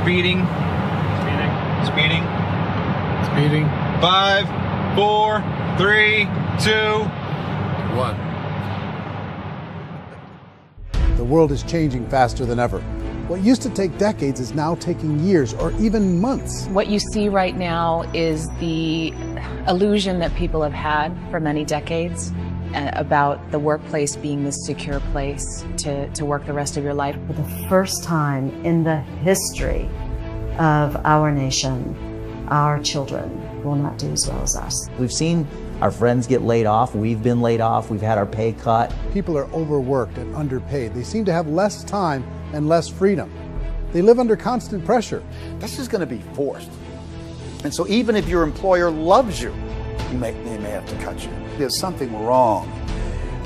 Speeding. Speeding. Speeding. 5, 4, 3, 2, 1. The world is changing faster than ever. What used to take decades is now taking years or even months. What you see right now is the illusion that people have had for many decades about the workplace being this secure place to work the rest of your life. For the first time in the history of our nation, our children will not do as well as us. We've seen our friends get laid off. We've been laid off. We've had our pay cut. People are overworked and underpaid. They seem to have less time and less freedom. They live under constant pressure. This is going to be forced. And so even if your employer loves you, they may have to cut you. There's something wrong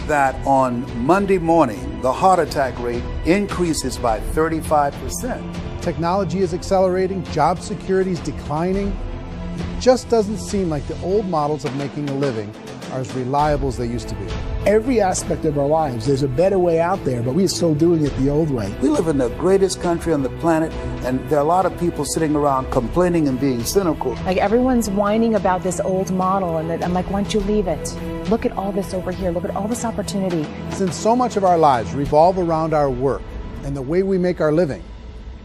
that on Monday morning, the heart attack rate increases by 35%. Technology is accelerating, job security is declining. It just doesn't seem like the old models of making a living are as reliable as they used to be. Every aspect of our lives, there's a better way out there, but we're still doing it the old way. We live in the greatest country on the planet, and there are a lot of people sitting around complaining and being cynical. Like everyone's whining about this old model, and I'm like, why don't you leave it? Look at all this over here. Look at all this opportunity. Since so much of our lives revolve around our work and the way we make our living,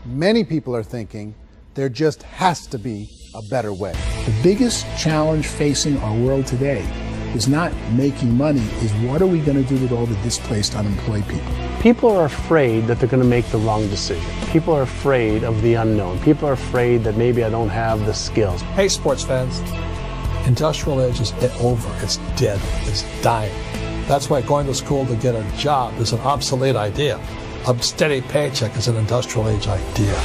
many people are thinking there just has to be a better way. The biggest challenge facing our world today is not making money, is what are we going to do with all the displaced, unemployed people? People are afraid that they're going to make the wrong decision. People are afraid of the unknown. People are afraid that maybe I don't have the skills. Hey, sports fans, industrial age is over. It's dead. It's dying. That's why going to school to get a job is an obsolete idea. A steady paycheck is an industrial age idea.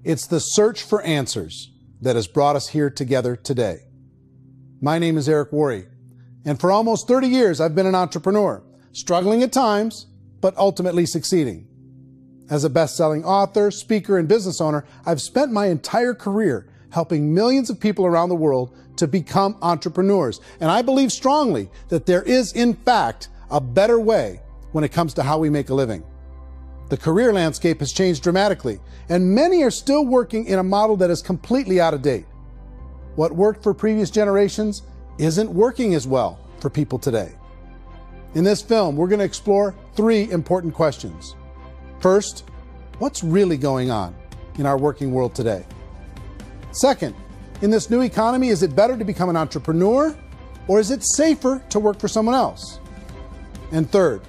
It's the search for answers that has brought us here together today. My name is Eric Worre, and for almost 30 years I've been an entrepreneur, struggling at times, but ultimately succeeding. As a best-selling author, speaker, and business owner, I've spent my entire career helping millions of people around the world to become entrepreneurs. And I believe strongly that there is, in fact, a better way when it comes to how we make a living. The career landscape has changed dramatically, and many are still working in a model that is completely out of date. What worked for previous generations isn't working as well for people today. In this film, we're going to explore 3 important questions. First, what's really going on in our working world today? Second, in this new economy, is it better to become an entrepreneur, or is it safer to work for someone else? And third,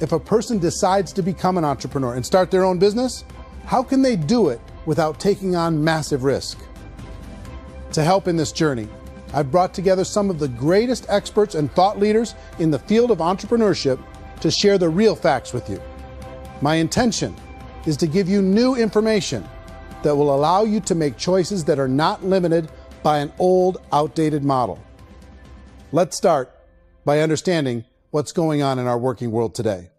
if a person decides to become an entrepreneur and start their own business, how can they do it without taking on massive risk? To help in this journey, I've brought together some of the greatest experts and thought leaders in the field of entrepreneurship to share the real facts with you. My intention is to give you new information that will allow you to make choices that are not limited by an old, outdated model. Let's start by understanding what's going on in our working world today.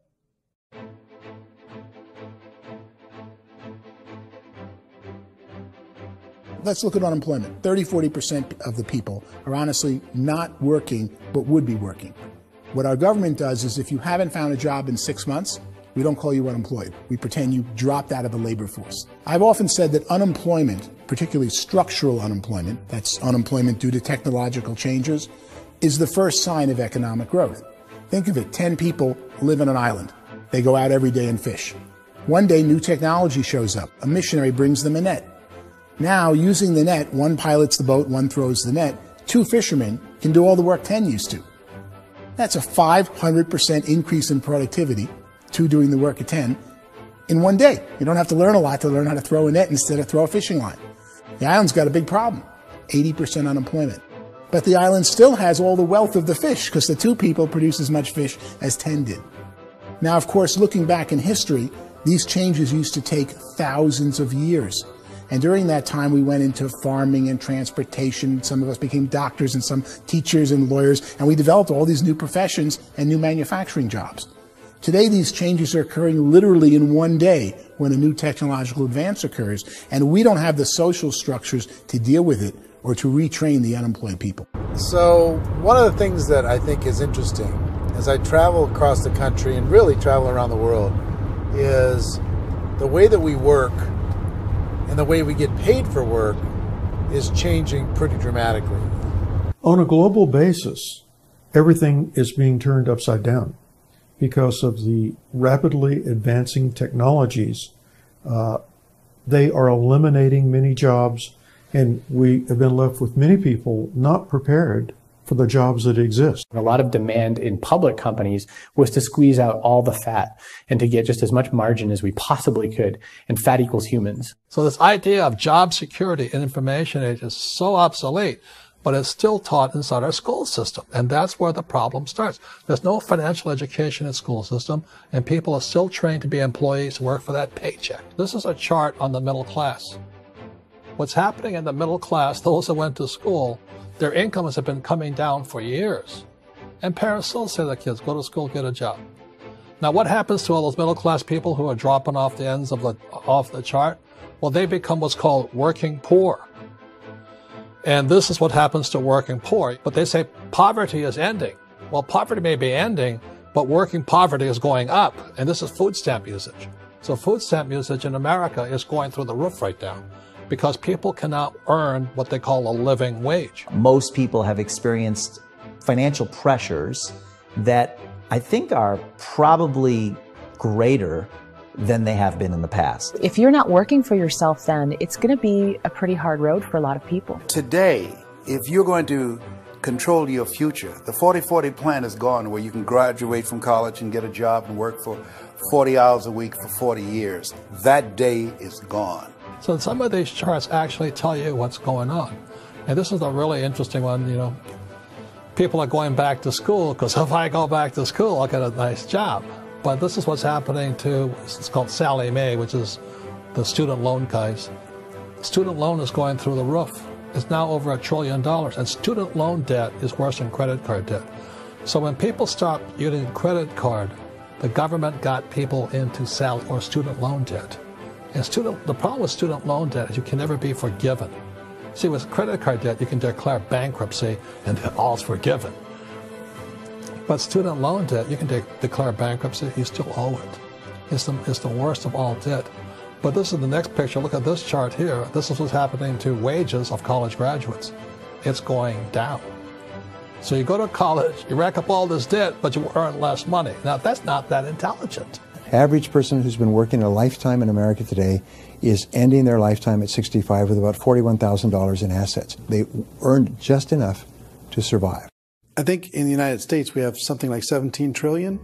Let's look at unemployment. 30–40% of the people are honestly not working, but would be working. What our government does is if you haven't found a job in 6 months, we don't call you unemployed. We pretend you dropped out of the labor force. I've often said that unemployment, particularly structural unemployment, that's unemployment due to technological changes, is the first sign of economic growth. Think of it, 10 people live on an island. They go out every day and fish. One day, new technology shows up. A missionary brings them a net. Now, using the net, one pilots the boat, one throws the net. 2 fishermen can do all the work 10 used to. That's a 500% increase in productivity, 2 doing the work of 10, in one day. You don't have to learn a lot to learn how to throw a net instead of throw a fishing line. The island's got a big problem, 80% unemployment. But the island still has all the wealth of the fish because the 2 people produce as much fish as 10 did. Now, of course, looking back in history, these changes used to take thousands of years. And during that time, we went into farming and transportation. Some of us became doctors and some teachers and lawyers, and we developed all these new professions and new manufacturing jobs. Today, these changes are occurring literally in one day when a new technological advance occurs, and we don't have the social structures to deal with it or to retrain the unemployed people. So one of the things that I think is interesting as I travel across the country and really travel around the world is the way that we work and the way we get paid for work is changing pretty dramatically. On a global basis, everything is being turned upside down because of the rapidly advancing technologies. They are eliminating many jobs, and we have been left with many people not prepared for the jobs that exist. A lot of demand in public companies was to squeeze out all the fat and to get just as much margin as we possibly could, and fat equals humans. So this idea of job security in information age is so obsolete, but it's still taught inside our school system, and that's where the problem starts. There's no financial education in the school system, and people are still trained to be employees who work for that paycheck. This is a chart on the middle class. What's happening in the middle class, those that went to school, their incomes have been coming down for years. And parents still say to their kids, go to school, get a job. Now what happens to all those middle class people who are dropping off the ends of the chart? Well, they become what's called working poor. And this is what happens to working poor. But they say poverty is ending. Well, poverty may be ending, but working poverty is going up. And this is food stamp usage. So food stamp usage in America is going through the roof right now, because people cannot earn what they call a living wage. Most people have experienced financial pressures that I think are probably greater than they have been in the past. If you're not working for yourself, then it's going to be a pretty hard road for a lot of people. Today, if you're going to control your future, the 40-40 plan is gone, where you can graduate from college and get a job and work for 40 hours a week for 40 years. That day is gone. So some of these charts actually tell you what's going on. And this is a really interesting one. You know, people are going back to school because if I go back to school, I'll get a nice job. But this is what's happening to, it's called Sallie Mae, which is the student loan guys. Student loan is going through the roof. It's now over $1 trillion, and student loan debt is worse than credit card debt. So when people stopped using credit card, the government got people into student loan debt. And the problem with student loan debt is you can never be forgiven. See, with credit card debt, you can declare bankruptcy and all's forgiven. But student loan debt, you can declare bankruptcy, you still owe it. It's the worst of all debt. But this is the next picture. Look at this chart here. This is what's happening to wages of college graduates. It's going down. So you go to college, you rack up all this debt, but you earn less money. Now, that's not that intelligent. Average person who's been working a lifetime in America today is ending their lifetime at 65 with about $41,000 in assets. They earned just enough to survive. I think in the United States we have something like 17 trillion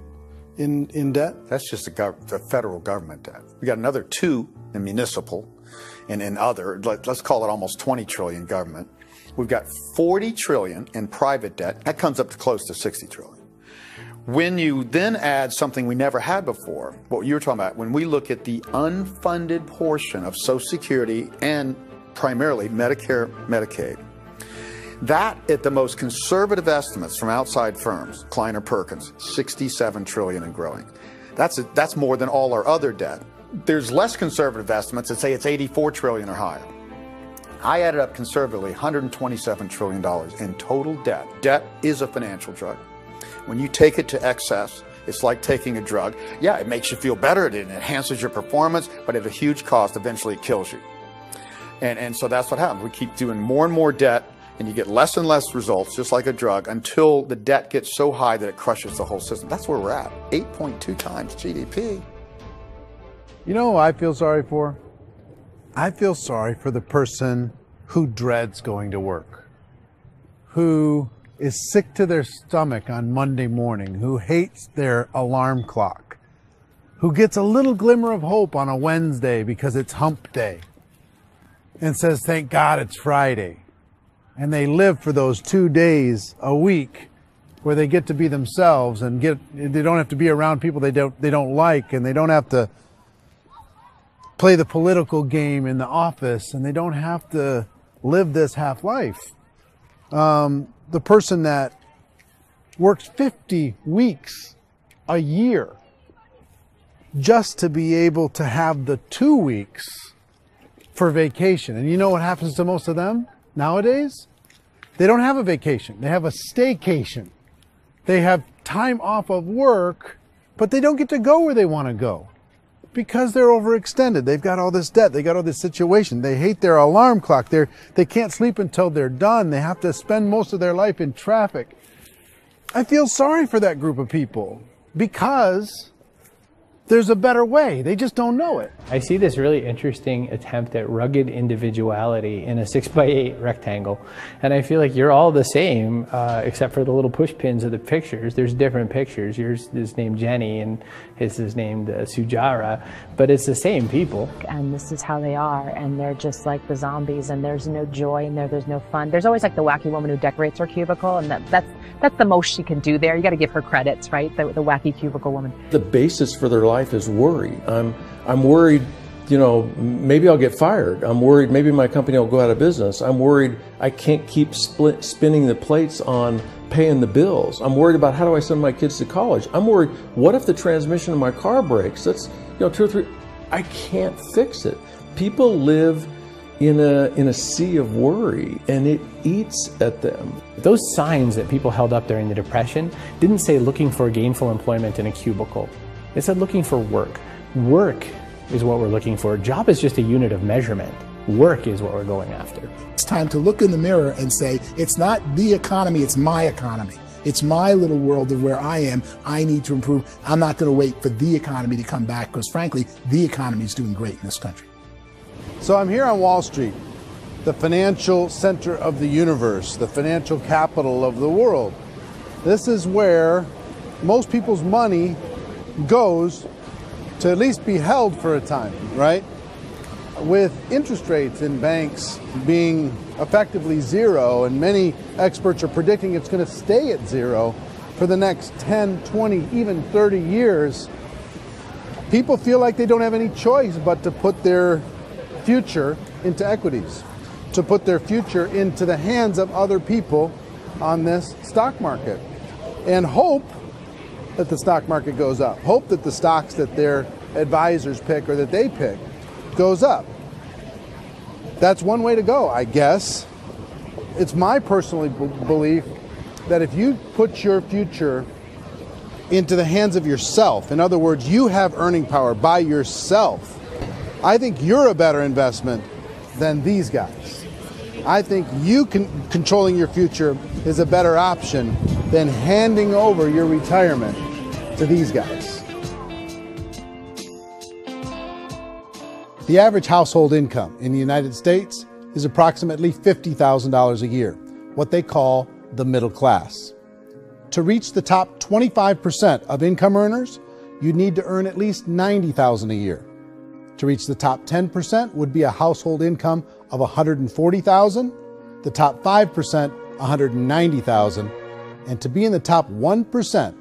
in debt. That's just the federal government debt. We got another 2 in municipal and in other, let's call it almost 20 trillion government. We've got 40 trillion in private debt. That comes up to close to 60 trillion. When you then add something we never had before, what you were talking about, when we look at the unfunded portion of Social Security and primarily Medicare, Medicaid, that, at the most conservative estimates from outside firms, Kleiner Perkins, 67 trillion and growing. That's more than all our other debt. There's less conservative estimates that say it's 84 trillion or higher. I added up conservatively $127 trillion in total debt. Debt is a financial drug. When you take it to excess, it's like taking a drug. Yeah, it makes you feel better, it enhances your performance, but at a huge cost, eventually it kills you. And so that's what happens. We keep doing more and more debt, and you get less and less results, just like a drug, until the debt gets so high that it crushes the whole system. That's where we're at, 8.2 times GDP. You know who I feel sorry for? I feel sorry for the person who dreads going to work, who is sick to their stomach on Monday morning, who hates their alarm clock, who gets a little glimmer of hope on a Wednesday because it's hump day and says, thank God it's Friday. And they live for those 2 days a week where they get to be themselves and they don't have to be around people they don't like, and they don't have to play the political game in the office, and they don't have to live this half life. The person that works 50 weeks a year just to be able to have the 2 weeks for vacation. And you know what happens to most of them nowadays? They don't have a vacation. They have a staycation. They have time off of work, but they don't get to go where they want to go because they're overextended. They've got all this debt. They got all this situation. They hate their alarm clock. They can't sleep until they're done. They have to spend most of their life in traffic. I feel sorry for that group of people because there's a better way. They just don't know it. I see this really interesting attempt at rugged individuality in a 6x8 rectangle. And I feel like you're all the same, except for the little push pins of the pictures. There's different pictures. Yours is named Jenny and his is named Sujara, but it's the same people. And this is how they are, and they're just like the zombies, and there's no joy in there, there's no fun. There's always like the wacky woman who decorates her cubicle, and that's the most she can do there. You got to give her credits, right? The wacky cubicle woman. The basis for their life is worry. I'm worried, you know, maybe I'll get fired. I'm worried maybe my company will go out of business. I'm worried I can't keep spinning the plates on paying the bills. I'm worried about how do I send my kids to college. I'm worried, what if the transmission of my car breaks? That's, you know, 2 or 3, I can't fix it. People live in a sea of worry, and it eats at them. Those signs that people held up during the Depression didn't say looking for gainful employment in a cubicle. It said looking for work. Work is what we're looking for. Job is just a unit of measurement. Work is what we're going after. It's time to look in the mirror and say, it's not the economy, it's my economy. It's my little world of where I am. I need to improve. I'm not going to wait for the economy to come back because, frankly, the economy is doing great in this country. So I'm here on Wall Street, the financial center of the universe, the financial capital of the world. This is where most people's money goes to at least be held for a time, right? With interest rates in banks being effectively zero, and many experts are predicting it's going to stay at zero for the next 10, 20, even 30 years, people feel like they don't have any choice but to put their future into equities, to put their future into the hands of other people on this stock market, and hope that the stock market goes up, hope that the stocks that their advisors pick or that they pick goes up. That's one way to go, I guess. It's my personal belief that if you put your future into the hands of yourself, in other words, you have earning power by yourself, I think you're a better investment than these guys. I think you controlling your future is a better option than handing over your retirement to these guys. The average household income in the United States is approximately $50,000 a year, what they call the middle class. To reach the top 25% of income earners, you'd need to earn at least $90,000 a year. To reach the top 10% would be a household income of $140,000, the top 5%, $190,000, and to be in the top 1%,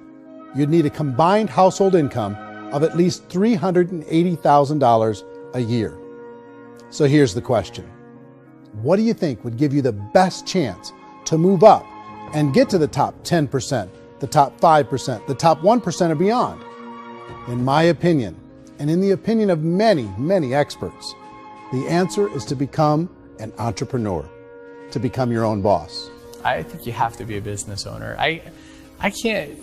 you'd need a combined household income of at least $380,000 a year. So here's the question. What do you think would give you the best chance to move up and get to the top 10%, the top 5%, the top 1% or beyond? In my opinion, and in the opinion of many, many experts, the answer is to become an entrepreneur, to become your own boss. I think you have to be a business owner. I can't,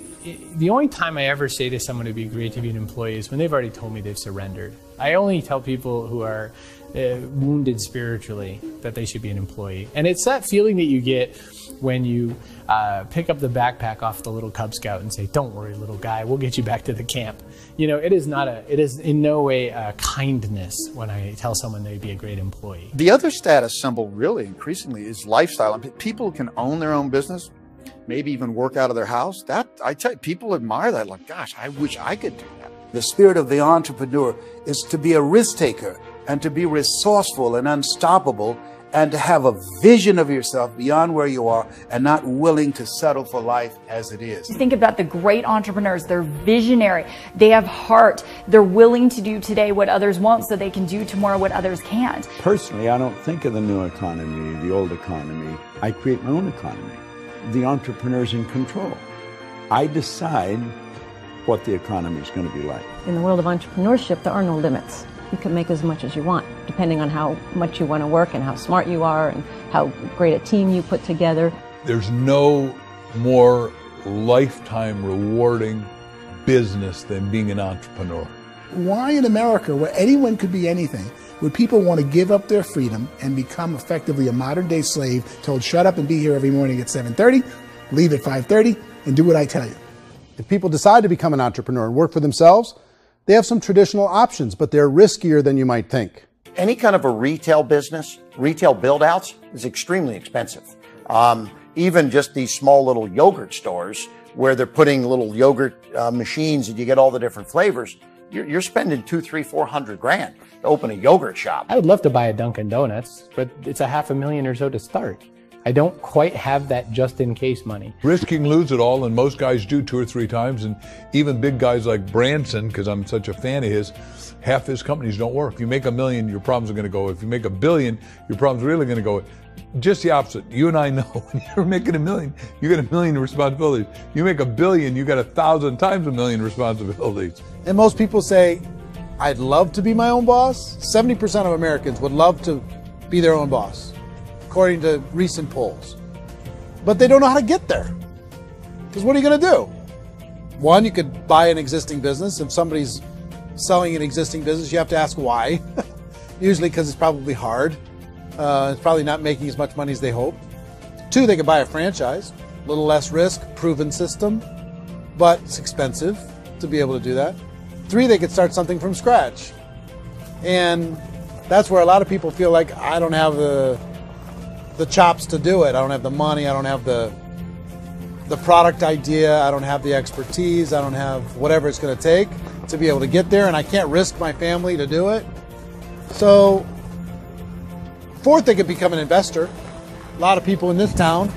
the only time I ever say to someone it'd be great to be an employee is when they've already told me they've surrendered. I only tell people who are wounded spiritually that they should be an employee. And it's that feeling that you get when you pick up the backpack off the little Cub Scout and say, "Don't worry, little guy, we'll get you back to the camp." You know, it is in no way a kindness when I tell someone they'd be a great employee. The other status symbol really increasingly is lifestyle. And people can own their own business, maybe even work out of their house. That, I tell you, people admire that. Like, gosh, I wish I could do that. The spirit of the entrepreneur is to be a risk taker and to be resourceful and unstoppable and to have a vision of yourself beyond where you are and not willing to settle for life as it is. Think about the great entrepreneurs. They're visionary. They have heart. They're willing to do today what others won't so they can do tomorrow what others can't. Personally, I don't think of the new economy, the old economy. I create my own economy. The entrepreneur's in control. I decide what the economy is going to be like. In the world of entrepreneurship, there are no limits. You can make as much as you want, depending on how much you want to work and how smart you are and how great a team you put together. There's no more lifetime rewarding business than being an entrepreneur. Why in America, where anyone could be anything, would people want to give up their freedom and become effectively a modern-day slave, told shut up and be here every morning at 7:30, leave at 5:30, and do what I tell you? If people decide to become an entrepreneur and work for themselves, they have some traditional options, but they're riskier than you might think. Any kind of a retail business, retail build-outs, is extremely expensive. Even just these small little yogurt stores where they're putting little yogurt machines and you get all the different flavors, you're spending $200,000, $300,000, $400,000 to open a yogurt shop. I would love to buy a Dunkin' Donuts, but it's $500,000 or so to start. I don't quite have that just-in-case money. Risking lose it all, and most guys do 2 or 3 times, and even big guys like Branson, because I'm such a fan of his, half his companies don't work. If you make $1 million, your problems are going to go. If you make $1 billion, your problems are really going to go. Just the opposite. You and I know when you're making $1 million, you get $1 million responsibilities. You make $1 billion, you got 1,000 times $1 million responsibilities. And most people say, I'd love to be my own boss. 70% of Americans would love to be their own boss, according to recent polls. But they don't know how to get there. Because what are you going to do? One, you could buy an existing business. If somebody's selling an existing business, you have to ask why. Usually because it's probably hard. It's probably not making as much money as they hope. 2, they could buy a franchise. A little less risk, proven system, but it's expensive to be able to do that. 3, they could start something from scratch. And that's where a lot of people feel like, I don't have the chops to do it. I don't have the money. I don't have the product idea. I don't have the expertise. I don't have whatever it's going to take to be able to get there, and I can't risk my family to do it. So 4th, they could become an investor. A lot of people in this town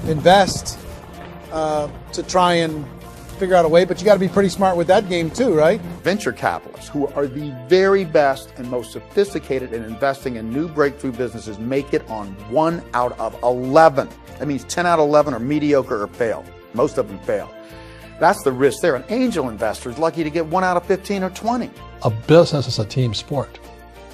invest to try and figure out a way, but you got to be pretty smart with that game too, right? Venture capitalists, who are the very best and most sophisticated in investing in new breakthrough businesses, make it on 1 out of 11. That means 10 out of 11 are mediocre or fail. Most of them fail. That's the risk there. An angel investor is lucky to get 1 out of 15 or 20. A business is a team sport.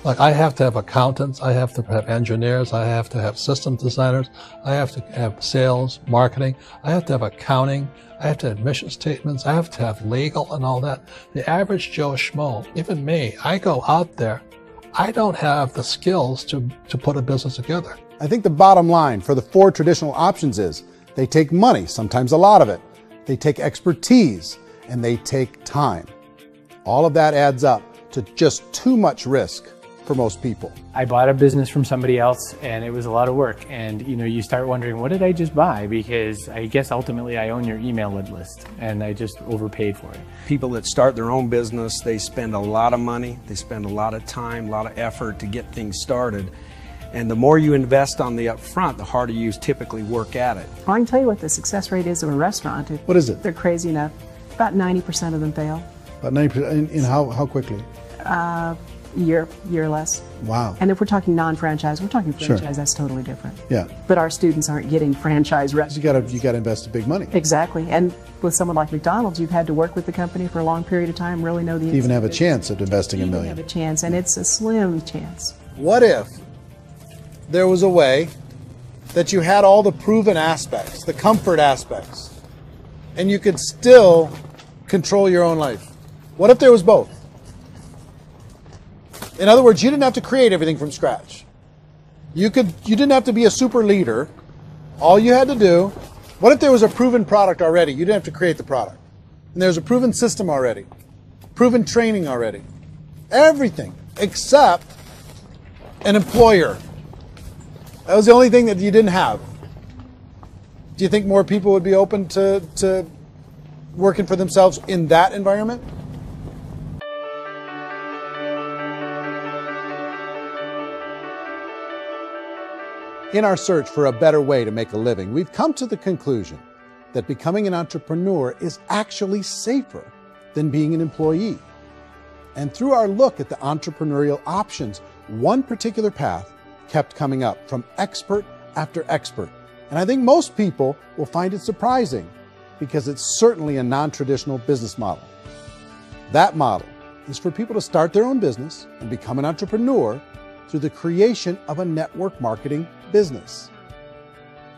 Like, I have to have accountants, I have to have engineers, I have to have system designers, I have to have sales, marketing, I have to have accounting, I have to have mission statements, I have to have legal and all that. The average Joe Schmo, even me, I go out there, I don't have the skills to put a business together. I think the bottom line for the 4 traditional options is they take money, sometimes a lot of it. They take expertise, and they take time. All of that adds up to just too much risk for most people. I bought a business from somebody else, and it was a lot of work. And you start wondering, what did I just buy? Because I guess ultimately I own your email list, and I just overpaid for it. People that start their own business, they spend a lot of money, they spend a lot of time, a lot of effort to get things started. And the more you invest on the upfront, the harder you typically work at it. I can tell you what the success rate is of a restaurant. What is it? They're crazy enough. About 90% of them fail. About 90%, in how quickly? Year or less. Wow. And if we're talking non-franchise, we're talking franchise, Sure. That's totally different. Yeah. But our students aren't getting franchise restaurants. You gotta invest big money. Exactly. And with someone like McDonald's, you've had to work with the company for a long period of time, really know the To even have a chance at investing $1 million. have a chance, and it's a slim chance. What if there was a way that you had all the proven aspects, the comfort aspects, and you could still control your own life? What if there was both? In other words, you didn't have to create everything from scratch. You didn't have to be a super leader. All you had to do, what if there was a proven product already? You didn't have to create the product. And there's a proven system already, proven training already. Everything except an employer. That was the only thing that you didn't have. Do you think more people would be open to working for themselves in that environment? In our search for a better way to make a living, we've come to the conclusion that becoming an entrepreneur is actually safer than being an employee. And through our look at the entrepreneurial options, one particular path kept coming up from expert after expert. And I think most people will find it surprising because it's certainly a non-traditional business model. That model is for people to start their own business and become an entrepreneur through the creation of a network marketing business.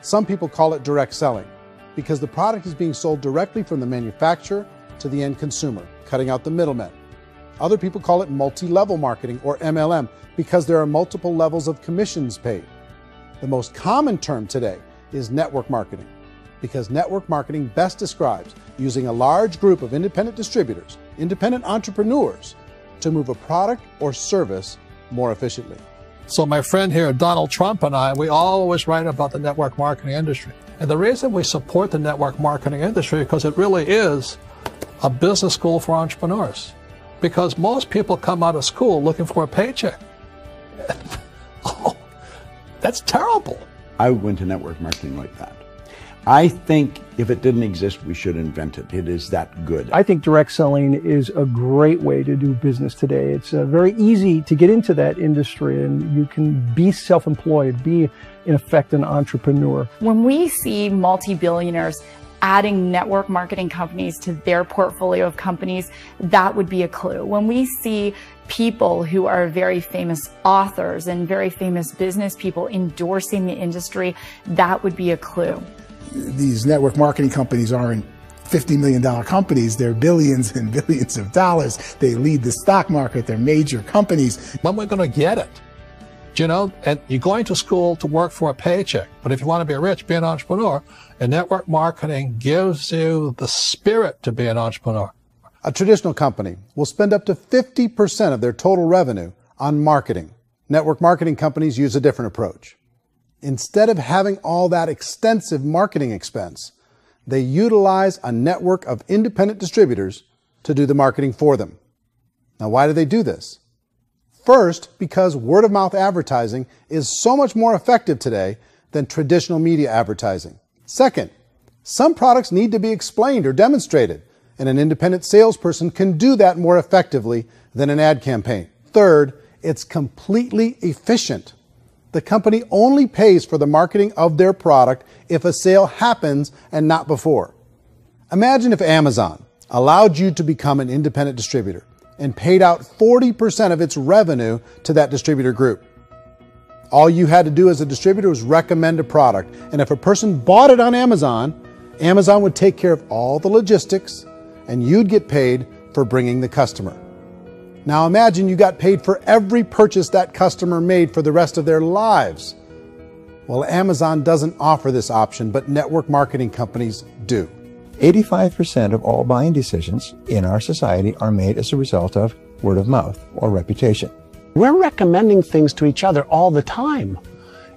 Some people call it direct selling because the product is being sold directly from the manufacturer to the end consumer, cutting out the middlemen. Other people call it multi-level marketing, or MLM, because there are multiple levels of commissions paid. The most common term today is network marketing, because network marketing best describes using a large group of independent distributors, independent entrepreneurs, to move a product or service more efficiently. So my friend here, Donald Trump, and I, we always write about the network marketing industry. And the reason we support the network marketing industry is because it really is a business school for entrepreneurs. Because most people come out of school looking for a paycheck. Oh, that's terrible. I went to network marketing like that. I think if it didn't exist, we should invent it. It is that good. I think direct selling is a great way to do business today. It's very easy to get into that industry, and you can be self-employed, be, in effect, an entrepreneur. When we see multi-billionaires adding network marketing companies to their portfolio of companies, that would be a clue. When we see people who are very famous authors and very famous business people endorsing the industry, that would be a clue. These network marketing companies aren't $50 million companies. They're billions and billions of dollars. They lead the stock market. They're major companies. When we're going to get it? You know, and you're going to school to work for a paycheck. But if you want to be rich, be an entrepreneur. And network marketing gives you the spirit to be an entrepreneur. A traditional company will spend up to 50% of their total revenue on marketing. Network marketing companies use a different approach. Instead of having all that extensive marketing expense, they utilize a network of independent distributors to do the marketing for them. Now, why do they do this? First, because word-of-mouth advertising is so much more effective today than traditional media advertising. Second, some products need to be explained or demonstrated, and an independent salesperson can do that more effectively than an ad campaign. Third, it's completely efficient. The company only pays for the marketing of their product if a sale happens and not before. Imagine if Amazon allowed you to become an independent distributor and paid out 40% of its revenue to that distributor group. All you had to do as a distributor was recommend a product, and if a person bought it on Amazon, Amazon would take care of all the logistics, and you'd get paid for bringing the customer. Now imagine you got paid for every purchase that customer made for the rest of their lives. Well, Amazon doesn't offer this option, but network marketing companies do. 85% of all buying decisions in our society are made as a result of word of mouth or reputation. We're recommending things to each other all the time.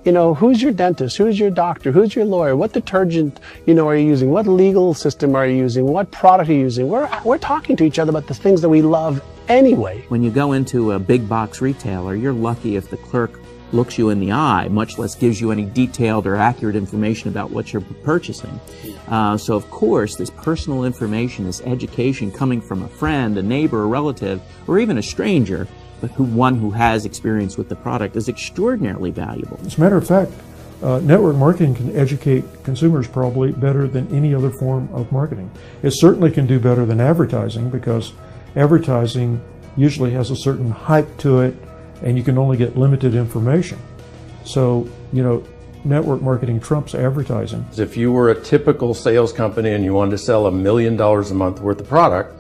You know, who's your dentist? Who's your doctor? Who's your lawyer? What detergent, are you using? What legal system are you using? What product are you using? We're talking to each other about the things that we love anyway. When you go into a big box retailer, you're lucky if the clerk looks you in the eye, much less gives you any detailed or accurate information about what you're purchasing. So of course, this personal information, this education coming from a friend, a neighbor, a relative, or even a stranger, but one who has experience with the product is extraordinarily valuable. As a matter of fact, network marketing can educate consumers probably better than any other form of marketing. It certainly can do better than advertising, because advertising usually has a certain hype to it, and you can only get limited information. So, network marketing trumps advertising. If you were a typical sales company and you wanted to sell $1 million a month worth of product,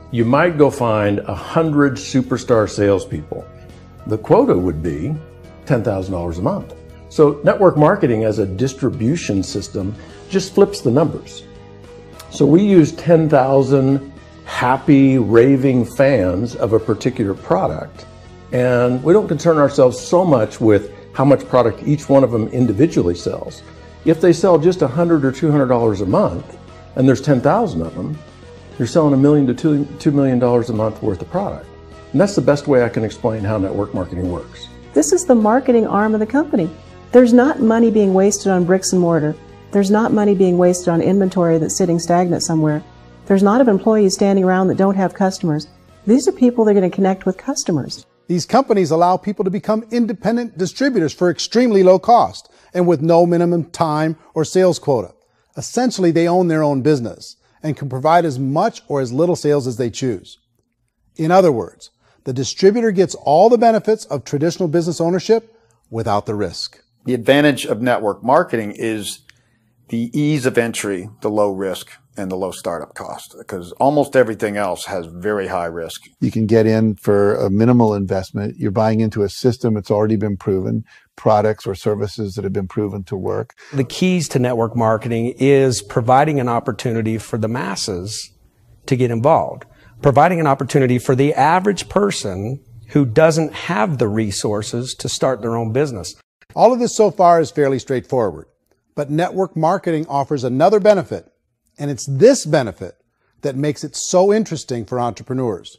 you might go find 100 superstar salespeople. The quota would be $10,000 a month. So network marketing as a distribution system just flips the numbers. So we use 10,000 happy, raving fans of a particular product, and we don't concern ourselves so much with how much product each one of them individually sells. If they sell just $100 or $200 a month, and there's 10,000 of them, you're selling $1 million to $2 million a month worth of product. And that's the best way I can explain how network marketing works. This is the marketing arm of the company. There's not money being wasted on bricks and mortar. There's not money being wasted on inventory that's sitting stagnant somewhere. There's not of employees standing around that don't have customers. These are people that are going to connect with customers. These companies allow people to become independent distributors for extremely low cost and with no minimum time or sales quota. Essentially, they own their own business and can provide as much or as little sales as they choose. In other words, the distributor gets all the benefits of traditional business ownership without the risk. The advantage of network marketing is the ease of entry, the low risk, and the low startup cost, because almost everything else has very high risk. You can get in for a minimal investment. You're buying into a system that's already been proven, products or services that have been proven to work. The keys to network marketing is providing an opportunity for the masses to get involved, providing an opportunity for the average person who doesn't have the resources to start their own business. All of this so far is fairly straightforward, but network marketing offers another benefit, and it's this benefit that makes it so interesting for entrepreneurs.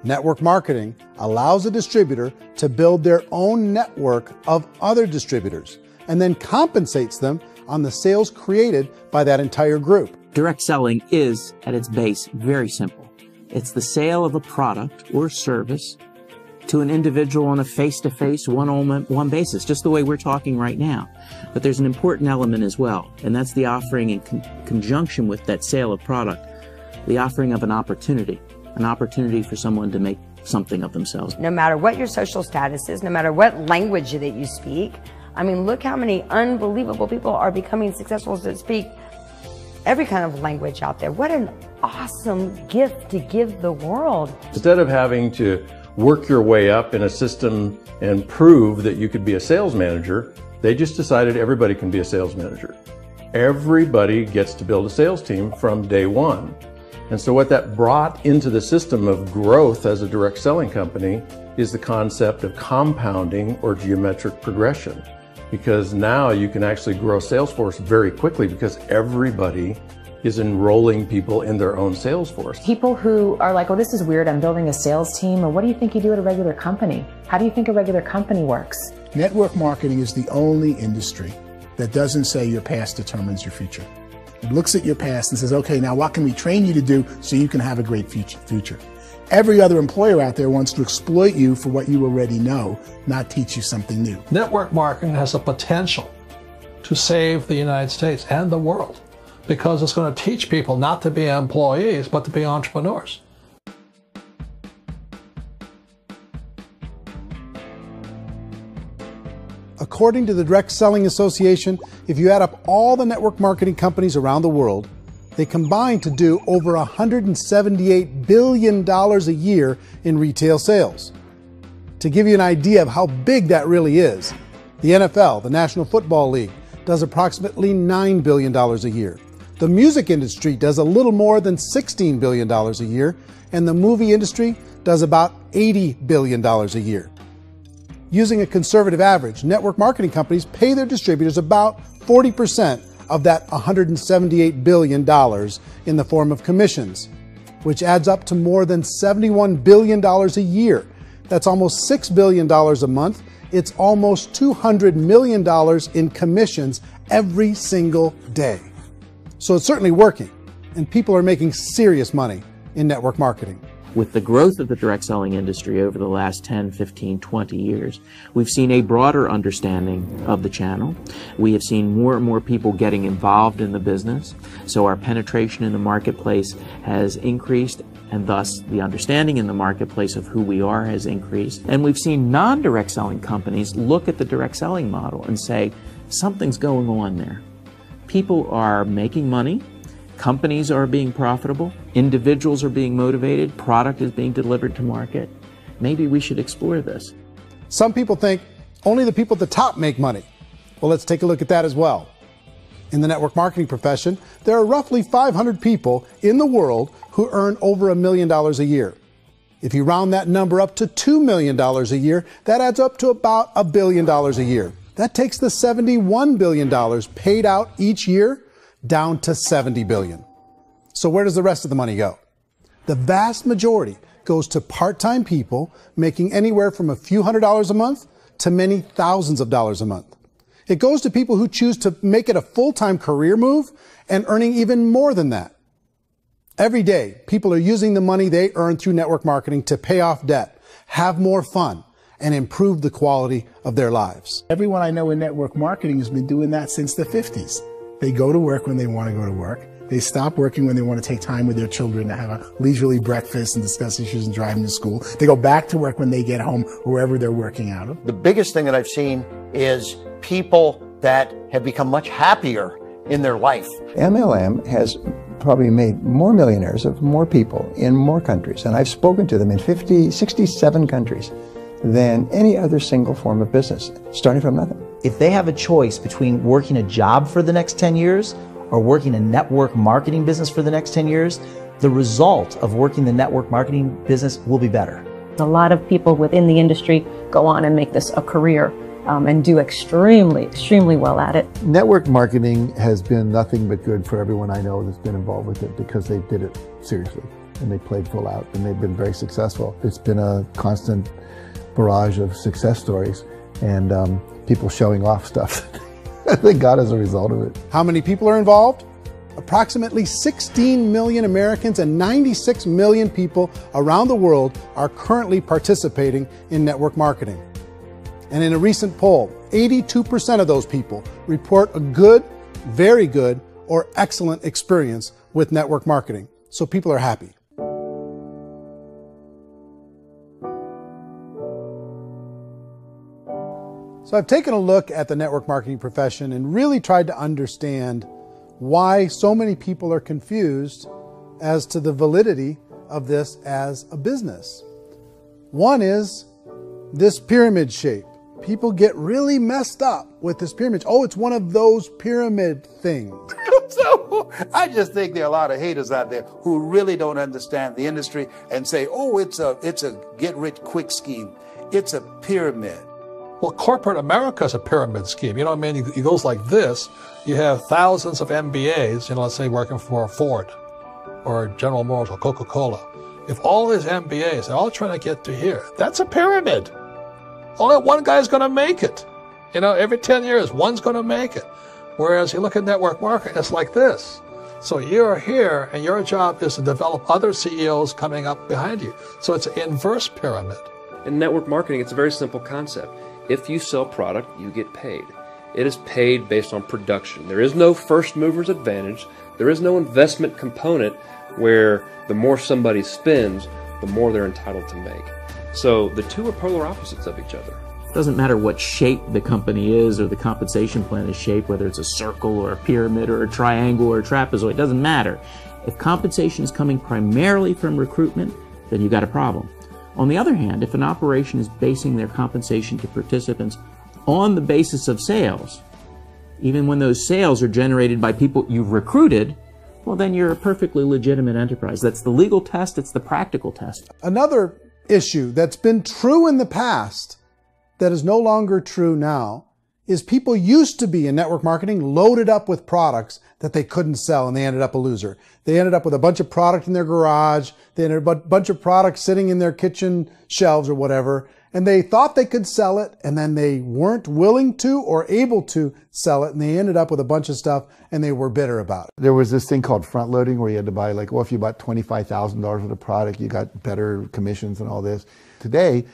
Network marketing allows a distributor to build their own network of other distributors and then compensates them on the sales created by that entire group. Direct selling is, at its base, very simple. It's the sale of a product or service to an individual on a face-to-face, one-on-one basis, just the way we're talking right now. But there's an important element as well, and that's the offering in conjunction with that sale of product, the offering of an opportunity for someone to make something of themselves. No matter what your social status is, no matter what language that you speak, I mean, look how many unbelievable people are becoming successful that speak every kind of language out there. What an awesome gift to give the world. Instead of having to work your way up in a system and prove that you could be a sales manager, they just decided everybody can be a sales manager. Everybody gets to build a sales team from day one. And so what that brought into the system of growth as a direct selling company is the concept of compounding or geometric progression. Because now you can actually grow sales force very quickly because everybody is enrolling people in their own sales force. People who are like, oh, this is weird, I'm building a sales team, or what do you think you do at a regular company? How do you think a regular company works? Network marketing is the only industry that doesn't say your past determines your future. It looks at your past and says, okay, now what can we train you to do so you can have a great future? Every other employer out there wants to exploit you for what you already know, not teach you something new. Network marketing has the potential to save the United States and the world, because it's going to teach people not to be employees, but to be entrepreneurs. According to the Direct Selling Association, if you add up all the network marketing companies around the world, they combine to do over $178 billion a year in retail sales. To give you an idea of how big that really is, the NFL, the National Football League, does approximately $9 billion a year. The music industry does a little more than $16 billion a year, and the movie industry does about $80 billion a year. Using a conservative average, network marketing companies pay their distributors about 40% of that $178 billion in the form of commissions, which adds up to more than $71 billion a year. That's almost $6 billion a month. It's almost $200 million in commissions every single day. So it's certainly working, and people are making serious money in network marketing. With the growth of the direct selling industry over the last 10, 15, 20 years, we've seen a broader understanding of the channel. We have seen more and more people getting involved in the business, so our penetration in the marketplace has increased, and thus the understanding in the marketplace of who we are has increased. And we've seen non-direct selling companies look at the direct selling model and say, something's going on there. People are making money, companies are being profitable, individuals are being motivated, product is being delivered to market. Maybe we should explore this. Some people think only the people at the top make money. Well, let's take a look at that as well. In the network marketing profession, there are roughly 500 people in the world who earn over $1 million a year. If you round that number up to $2 million a year, that adds up to about $1 billion a year. That takes the $71 billion paid out each year down to $70 billion. So where does the rest of the money go? The vast majority goes to part-time people making anywhere from a few $100s a month to many thousands of dollars a month. It goes to people who choose to make it a full-time career move and earning even more than that. Every day, people are using the money they earn through network marketing to pay off debt, have more fun, and improve the quality of their lives. Everyone I know in network marketing has been doing that since the 50s. They go to work when they want to go to work. They stop working when they want to take time with their children to have a leisurely breakfast and discuss issues and driving to school. They go back to work when they get home, wherever they're working out of. The biggest thing that I've seen is people that have become much happier in their life. MLM has probably made more millionaires of more people in more countries, and I've spoken to them in 67 countries, than any other single form of business, starting from nothing. If they have a choice between working a job for the next 10 years or working a network marketing business for the next 10 years, the result of working the network marketing business will be better. A lot of people within the industry go on and make this a career and do extremely well at it. Network marketing has been nothing but good for everyone I know that's been involved with it, because they did it seriously and they played full out and they've been very successful. It's been a constant barrage of success stories and people showing off stuff that they got as a result of it. How many people are involved? Approximately 16 million Americans and 96 million people around the world are currently participating in network marketing. And in a recent poll, 82% of those people report a good, very good, or excellent experience with network marketing. So people are happy. So I've taken a look at the network marketing profession and really tried to understand why so many people are confused as to the validity of this as a business. One is this pyramid shape. People get really messed up with this pyramid. Oh, it's one of those pyramid things. So I just think there are a lot of haters out there who really don't understand the industry and say, oh, it's a get-rich-quick scheme. It's a pyramid. Well, corporate America is a pyramid scheme. You know what I mean? It goes like this. You have thousands of MBAs, let's say working for Ford or General Motors or Coca-Cola. If all these MBAs, they're all trying to get to here, that's a pyramid. Only one guy's going to make it. Every 10 years, one's going to make it. Whereas you look at network marketing, it's like this. So you're here, and your job is to develop other CEOs coming up behind you. So it's an inverse pyramid. In network marketing, it's a very simple concept. If you sell product, you get paid. It is paid based on production. There is no first mover's advantage. There is no investment component where the more somebody spends, the more they're entitled to make. So the two are polar opposites of each other. It doesn't matter what shape the company is or the compensation plan is shaped, whether it's a circle or a pyramid or a triangle or a trapezoid, it doesn't matter. If compensation is coming primarily from recruitment, then you've got a problem. On the other hand, if an operation is basing their compensation to participants on the basis of sales, even when those sales are generated by people you've recruited, well, then you're a perfectly legitimate enterprise. That's the legal test. It's the practical test. Another issue that's been true in the past that is no longer true now is people used to be in network marketing loaded up with products that they couldn't sell, and they ended up a loser. They ended up with a bunch of product in their garage. They ended up with a bunch of products sitting in their kitchen shelves or whatever, and they thought they could sell it, and then they weren't willing to or able to sell it, and they ended up with a bunch of stuff, and they were bitter about it. There was this thing called front loading where you had to buy, if you bought $25,000 worth of product, you got better commissions and all this. Today,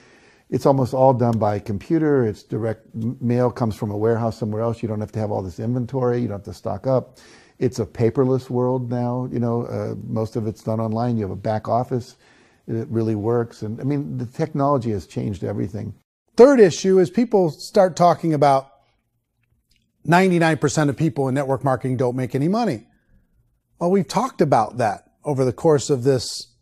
it's almost all done by computer. It's direct mail, comes from a warehouse somewhere else. You don't have to have all this inventory. You don't have to stock up. It's a paperless world now. Most of it's done online. You have a back office. It really works. And I mean, the technology has changed everything. Third issue is people start talking about 99% of people in network marketing don't make any money. Well, we've talked about that over the course of this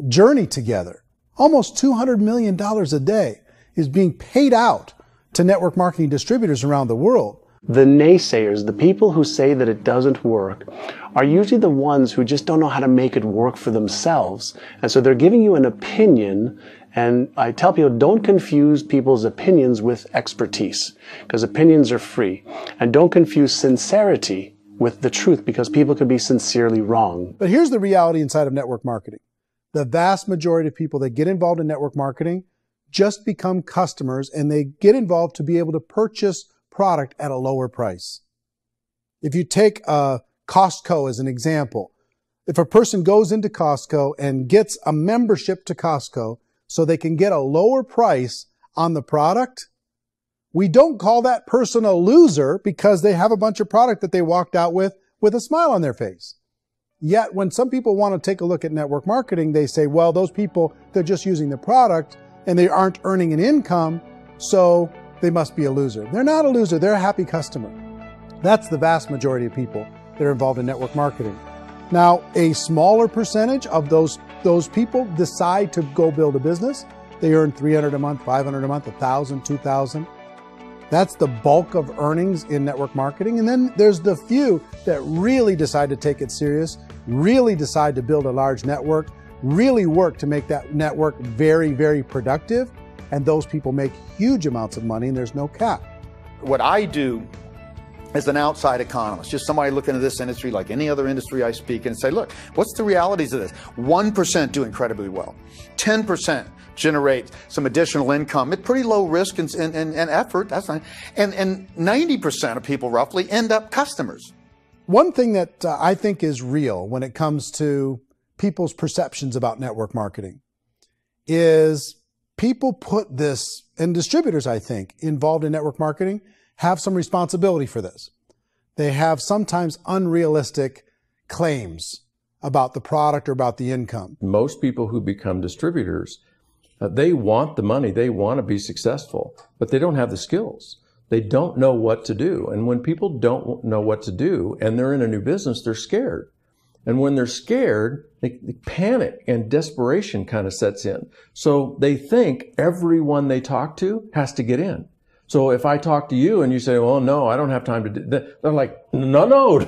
journey together. Almost $200 million a day is being paid out to network marketing distributors around the world. The naysayers, the people who say that it doesn't work, are usually the ones who just don't know how to make it work for themselves. And so they're giving you an opinion, and I tell people, don't confuse people's opinions with expertise, because opinions are free. And don't confuse sincerity with the truth, because people can be sincerely wrong. But here's the reality inside of network marketing. The vast majority of people that get involved in network marketing just become customers, and they get involved to be able to purchase product at a lower price. If you take Costco as an example, if a person goes into Costco and gets a membership to Costco so they can get a lower price on the product, we don't call that person a loser because they have a bunch of product that they walked out with a smile on their face. Yet when some people want to take a look at network marketing, they say, well, those people, they're just using the product and they aren't earning an income, so they must be a loser. They're not a loser. They're a happy customer. That's the vast majority of people that are involved in network marketing. Now, a smaller percentage of those people decide to go build a business. They earn $300 a month, $500 a month, $1,000, $2,000. That's the bulk of earnings in network marketing. And then there's the few that really decide to take it serious, really decide to build a large network, really work to make that network very, very productive. And those people make huge amounts of money and there's no cap. What I do as an outside economist, just somebody looking at this industry like any other industry I speak and say, look, what's the realities of this? 1% do incredibly well. 10% generate some additional income at pretty low risk and effort. That's fine. And 90% of people roughly end up customers. One thing that I think is real when it comes to people's perceptions about network marketing is people put this, and distributors, I think, involved in network marketing have some responsibility for this. They have sometimes unrealistic claims about the product or about the income. Most people who become distributors, they want the money, they want to be successful, but they don't have the skills. They don't know what to do. And when people don't know what to do and they're in a new business, they're scared. And when they're scared, they panic and desperation kind of sets in. So they think everyone they talk to has to get in. So if I talk to you and you say, well, no, I don't have time to do that, they're like, no,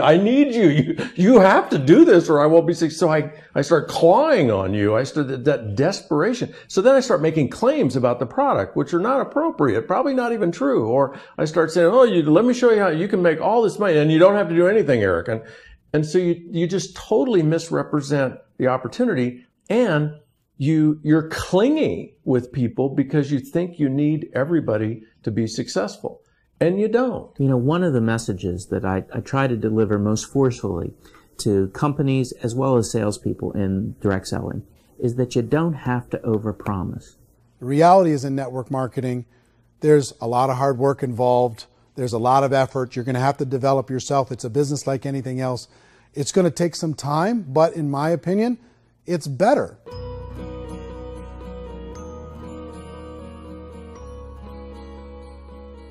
I need you. You have to do this or I won't be successful. So I start clawing on you. I start that desperation. So then I start making claims about the product, which are not appropriate, probably not even true. Or I start saying, oh, let me show you how you can make all this money and you don't have to do anything, Eric. And so you just totally misrepresent the opportunity, and you're clingy with people because you think you need everybody to be successful, and you don't. You know, one of the messages that I try to deliver most forcefully to companies as well as salespeople in direct selling is that you don't have to overpromise. The reality is in network marketing, there's a lot of hard work involved. There's a lot of effort. You're going to have to develop yourself. It's a business like anything else. It's going to take some time, but in my opinion, it's better.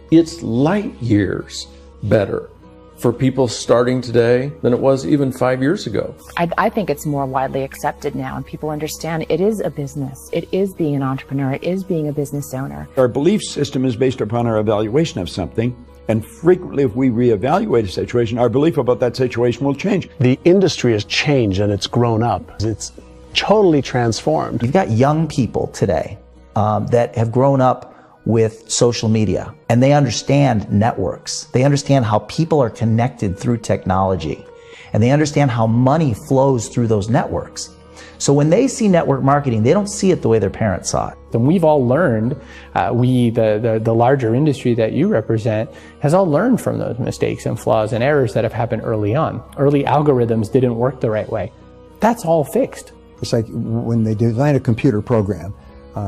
It's light years better for people starting today than it was even 5 years ago. I think it's more widely accepted now, and people understand it is a business. It is being an entrepreneur. It is being a business owner. Our belief system is based upon our evaluation of something. And frequently, if we reevaluate a situation, our belief about that situation will change. The industry has changed and it's grown up. It's totally transformed. You've got young people today that have grown up with social media, and they understand networks. They understand how people are connected through technology, and they understand how money flows through those networks. So when they see network marketing, they don't see it the way their parents saw it. And we've all learned, the larger industry that you represent, has all learned from those mistakes and flaws and errors that have happened early on. Early algorithms didn't work the right way. That's all fixed. It's like when they design a computer program,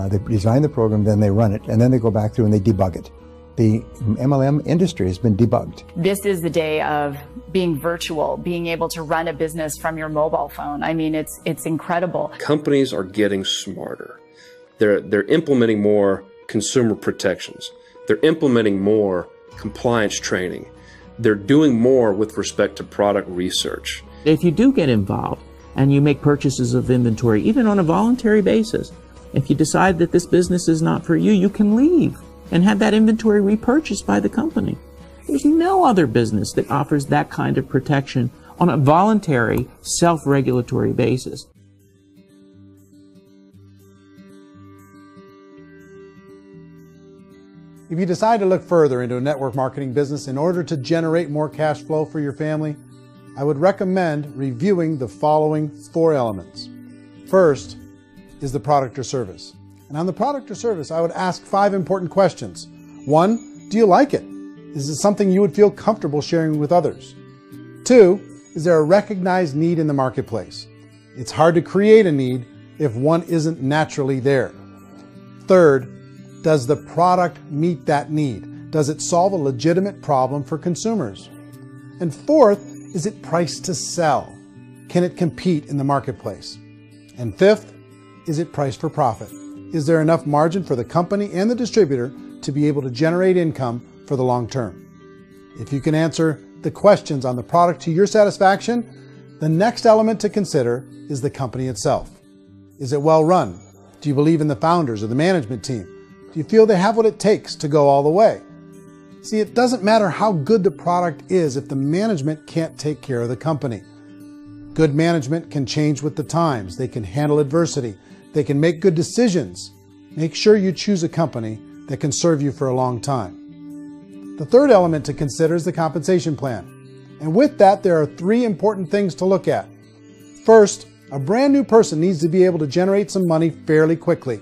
they design the program, then they run it, and then they go back through and they debug it. The MLM industry has been debugged. This is the day of being virtual, being able to run a business from your mobile phone. I mean, it's incredible. Companies are getting smarter. They're implementing more consumer protections. They're implementing more compliance training. They're doing more with respect to product research. If you do get involved and you make purchases of inventory, even on a voluntary basis, if you decide that this business is not for you, you can leave and have that inventory repurchased by the company. There's no other business that offers that kind of protection on a voluntary, self-regulatory basis. If you decide to look further into a network marketing business in order to generate more cash flow for your family, I would recommend reviewing the following 4 elements. First is the product or service. And on the product or service, I would ask 5 important questions. 1, do you like it? Is it something you would feel comfortable sharing with others? 2, is there a recognized need in the marketplace? It's hard to create a need if one isn't naturally there. 3rd, does the product meet that need? Does it solve a legitimate problem for consumers? And 4th, is it priced to sell? Can it compete in the marketplace? And 5th, is it priced for profit? Is there enough margin for the company and the distributor to be able to generate income for the long term? If you can answer the questions on the product to your satisfaction, the next element to consider is the company itself. Is it well run? Do you believe in the founders or the management team? Do you feel they have what it takes to go all the way? See, it doesn't matter how good the product is if the management can't take care of the company. Good management can change with the times. They can handle adversity. They can make good decisions. Make sure you choose a company that can serve you for a long time. The third element to consider is the compensation plan. And with that, there are 3 important things to look at. First, a brand new person needs to be able to generate some money fairly quickly.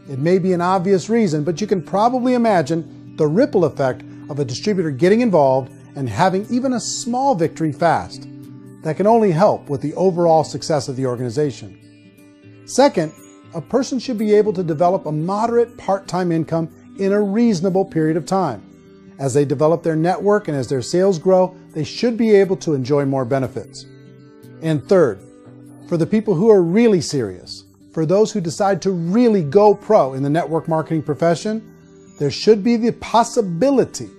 It may be an obvious reason, but you can probably imagine the ripple effect of a distributor getting involved and having even a small victory fast. That can only help with the overall success of the organization. Second, a person should be able to develop a moderate part-time income in a reasonable period of time. As they develop their network and as their sales grow, they should be able to enjoy more benefits. And third, for the people who are really serious, for those who decide to really go pro in the network marketing profession, there should be the possibility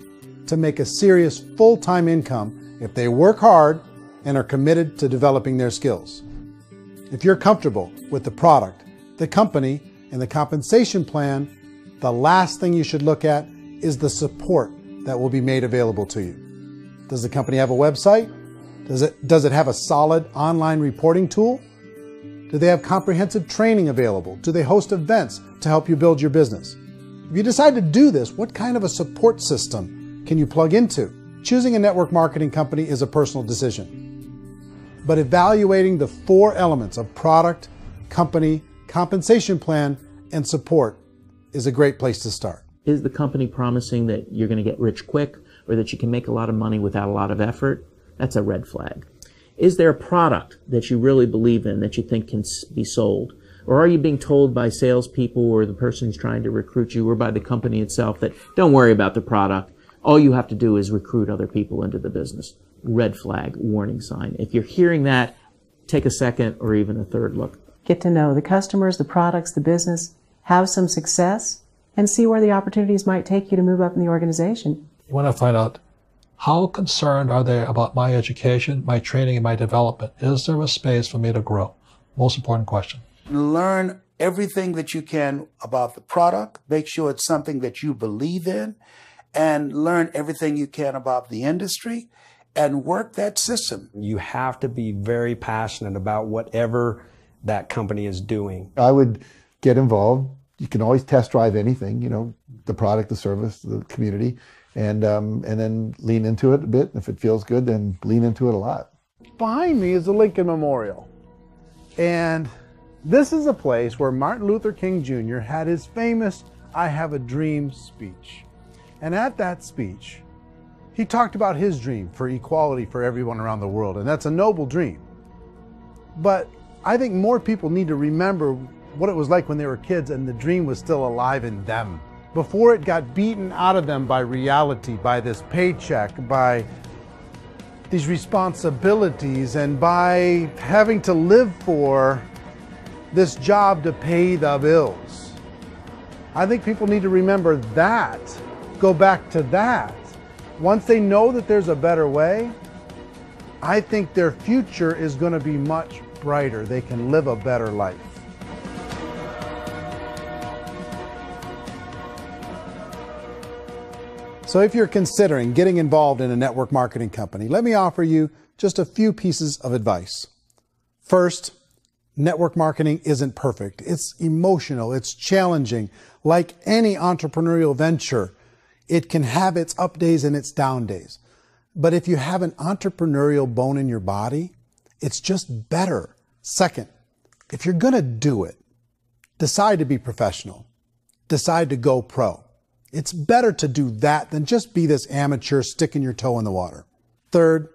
to make a serious full-time income if they work hard and are committed to developing their skills. If you're comfortable with the product, the company, and the compensation plan, the last thing you should look at is the support that will be made available to you. Does the company have a website? Does it have a solid online reporting tool? Do they have comprehensive training available? Do they host events to help you build your business? If you decide to do this, what kind of a support system can you plug into? Choosing a network marketing company is a personal decision. But evaluating the 4 elements of product, company, compensation plan, and support is a great place to start. Is the company promising that you're going to get rich quick or that you can make a lot of money without a lot of effort? That's a red flag. Is there a product that you really believe in that you think can be sold? Or are you being told by salespeople or the person who's trying to recruit you or by the company itself that don't worry about the product, all you have to do is recruit other people into the business? Red flag, warning sign. If you're hearing that, take a second or even a third look. Get to know the customers, the products, the business, have some success, and see where the opportunities might take you to move up in the organization. You want to find out how concerned are they about my education, my training, and my development? Is there a space for me to grow? Most important question. Learn everything that you can about the product. Make sure it's something that you believe in, and learn everything you can about the industry and work that system. You have to be very passionate about whatever that company is doing. I would get involved. You can always test drive anything, you know, the product, the service, the community, and then lean into it a bit. If it feels good, then lean into it a lot. Behind me is the Lincoln Memorial. And this is a place where Martin Luther King Jr. had his famous "I Have a Dream" speech. And at that speech, he talked about his dream for equality for everyone around the world. And that's a noble dream. But I think more people need to remember what it was like when they were kids and the dream was still alive in them. Before it got beaten out of them by reality, by this paycheck, by these responsibilities, and by having to live for this job to pay the bills. I think people need to remember that, go back to that. Once they know that there's a better way, I think their future is going to be much brighter. They can live a better life. So if you're considering getting involved in a network marketing company, let me offer you just a few pieces of advice. First, network marketing isn't perfect. It's emotional, it's challenging. Like any entrepreneurial venture, it can have its up days and its down days. But if you have an entrepreneurial bone in your body, it's just better. Second, if you're going to do it, decide to be professional. Decide to go pro. It's better to do that than just be this amateur sticking your toe in the water. Third,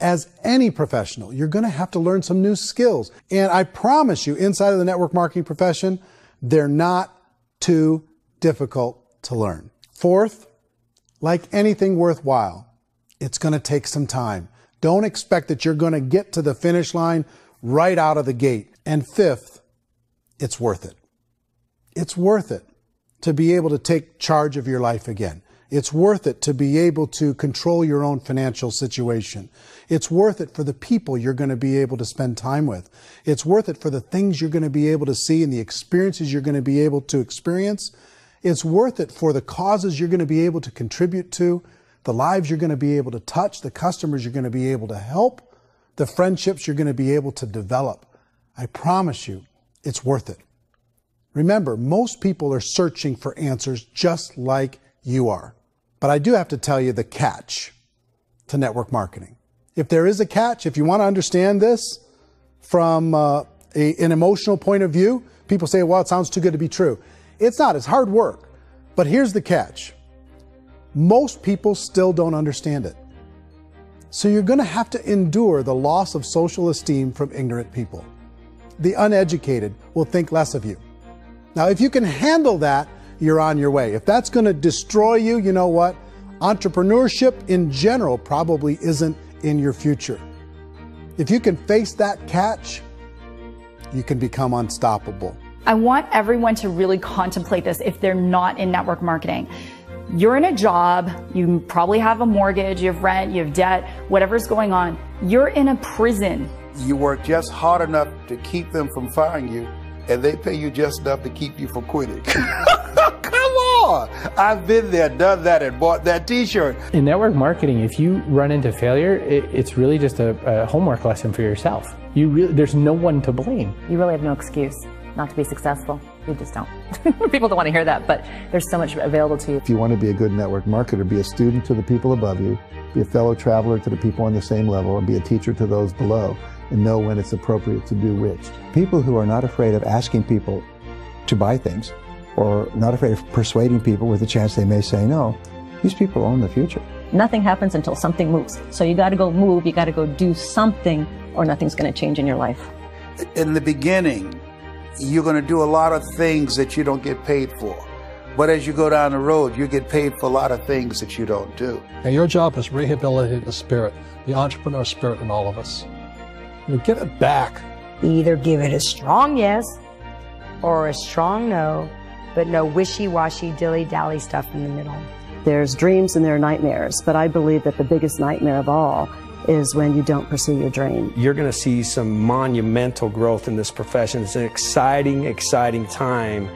as any professional, you're going to have to learn some new skills. And I promise you, inside of the network marketing profession, they're not too difficult to learn. Fourth, like anything worthwhile, it's going to take some time. Don't expect that you're going to get to the finish line right out of the gate. And fifth, it's worth it. It's worth it to be able to take charge of your life again It's worth it to be able to control your own financial situation. It's worth it for the people you're going to be able to spend time with. It's worth it for the things you're going to be able to see and the experiences you're going to be able to experience. It's worth it for the causes you're going to be able to contribute to, the lives you're going to be able to touch, the customers you're going to be able to help, the friendships you're going to be able to develop. I promise you, it's worth it. Remember, most people are searching for answers just like you are. But I do have to tell you the catch to network marketing. If there is a catch, if you want to understand this from an emotional point of view, people say, well, it sounds too good to be true. It's not. It's hard work. But here's the catch. Most people still don't understand it. So you're going to have to endure the loss of social esteem from ignorant people. The uneducated will think less of you. Now, if you can handle that, you're on your way. If that's going to destroy you, you know what? Entrepreneurship in general probably isn't in your future. If you can face that catch, you can become unstoppable. I want everyone to really contemplate this if they're not in network marketing. You're in a job, you probably have a mortgage, you have rent, you have debt, whatever's going on. You're in a prison. You work just hard enough to keep them from firing you, and they pay you just enough to keep you from quitting. Come on! I've been there, done that, and bought that t-shirt. In network marketing, if you run into failure, it's really just a homework lesson for yourself. There's no one to blame. You really have no excuse not to be successful. You just don't. People don't want to hear that, but there's so much available to you. If you want to be a good network marketer, be a student to the people above you, be a fellow traveler to the people on the same level, and be a teacher to those below, and know when it's appropriate to do which. People who are not afraid of asking people to buy things, or not afraid of persuading people with a chance they may say no, these people own the future. Nothing happens until something moves. So you got to go move, you got to go do something, or nothing's going to change in your life. In the beginning, you're going to do a lot of things that you don't get paid for. But as you go down the road, you get paid for a lot of things that you don't do. And your job is rehabilitate the spirit, the entrepreneur spirit in all of us. You get it back. Either give it a strong yes or a strong no, but no wishy-washy, dilly-dally stuff in the middle. There's dreams and there are nightmares, but I believe that the biggest nightmare of all is when you don't pursue your dream. You're going to see some monumental growth in this profession. It's an exciting, exciting time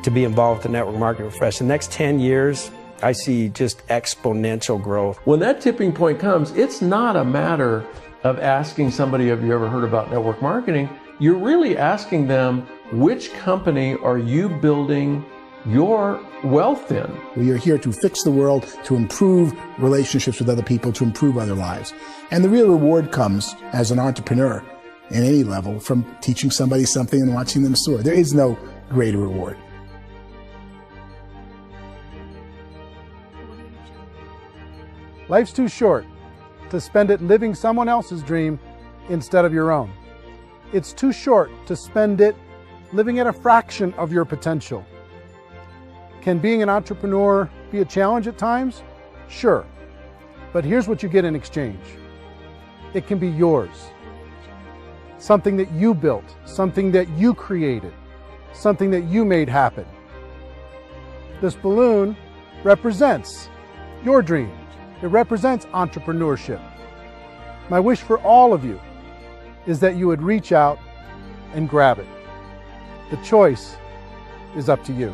to be involved with the network marketing profession. The next 10 years, I see just exponential growth. When that tipping point comes, it's not a matter of asking somebody, have you ever heard about network marketing? You're really asking them, which company are you building your wealth in? We are here to fix the world, to improve relationships with other people, to improve other lives. And the real reward comes as an entrepreneur in any level from teaching somebody something and watching them soar. There is no greater reward. Life's too short to spend it living someone else's dream instead of your own. It's too short to spend it living at a fraction of your potential. Can being an entrepreneur be a challenge at times? Sure. But here's what you get in exchange. It can be yours. Something that you built, something that you created, something that you made happen. This balloon represents your dream. It represents entrepreneurship. My wish for all of you is that you would reach out and grab it. The choice is up to you.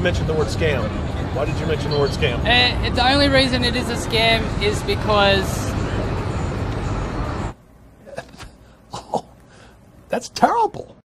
mentioned the word scam. Why did you mention the word scam? The only reason it is a scam is because... Oh, that's terrible.